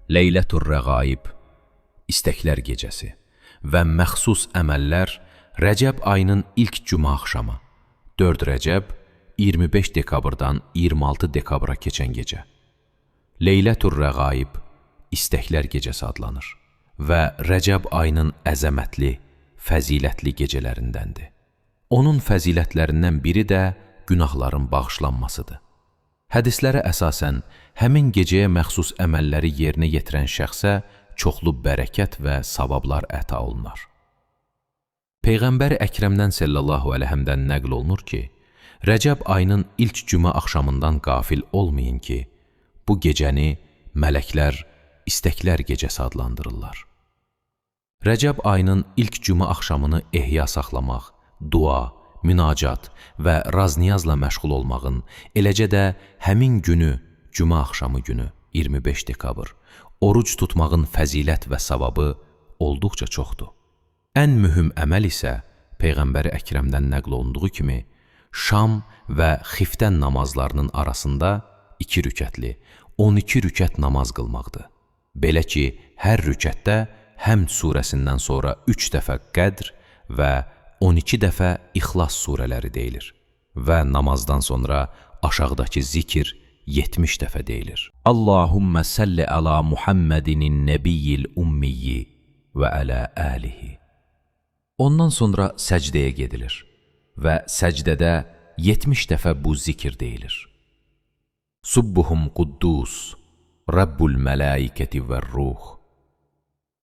Leylətur Rəğaib, İstəklər gecəsi və məxsus əməllər Rəcəb ayının ilk cümə axşamı, 4 Rəcəb, 25 dekabrdan 26 dekabra keçən gecə. Leylətur Rəğaib, İstəklər gecəsi adlanır və Rəcəb ayının əzəmətli, fəzilətli gecələrindəndir. Onun fəzilətlərindən biri də günahların bağışlanmasıdır. Hədislərə əsasən, həmin gecəyə məxsus əməlləri yerinə yetirən şəxsə çoxlu bərəkət və savablar əta olunar. Peyğəmbər Əkrəmdən sallallahu əleyhəmdən nəql olunur ki, Rəcəb ayının ilk cümə axşamından qafil olmayın ki, bu gecəni mələklər İstəklər gecəsi adlandırırlar. Rəcəb ayının ilk cümə axşamını ehya saxlamaq, dua, münacat və razniyazla məşğul olmağın, eləcə də həmin günü, cümə axşamı günü, 25 dekabr, oruc tutmağın fəzilət və savabı olduqca çoxdur. Ən mühüm əməl isə Peyğəmbəri Əkrəmdən nəql olunduğu kimi, şam və xiftən namazlarının arasında 2 rükətli, 12 rükət namaz qılmaqdır. Belə ki, hər rükətdə Həmd surəsindən sonra 3 dəfə Qədr və 12 dəfə İxlas surələri deyilir və namazdan sonra aşağıdakı zikir 70 dəfə deyilir. Allahümmə səlli əla Muhammedinin nəbiyyil ummiyyi və ələ əlihi. Ondan sonra səcdəyə gedilir və səcdədə 70 dəfə bu zikir deyilir. Subbuhum quddus, Rabbul mələikəti və ruh.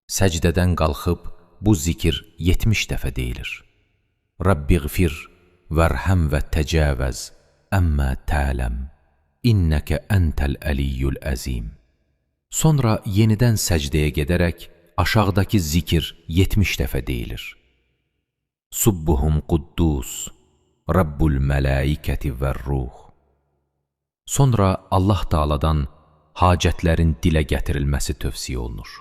Səcdədən qalxıb bu zikir 70 dəfə deyilir. Rabbiğfir vərhəm və təcəvəz əmmə tələm innəkə əntəl əliyyül əzim. Sonra yenidən səcdəyə gedərək aşağıdakı zikir 70 dəfə deyilir. Subbuhum quddus, Rabbul mələikəti və ruh. Sonra Allah Taala'dan hacətlərin dilə gətirilməsi tövsiyə olunur.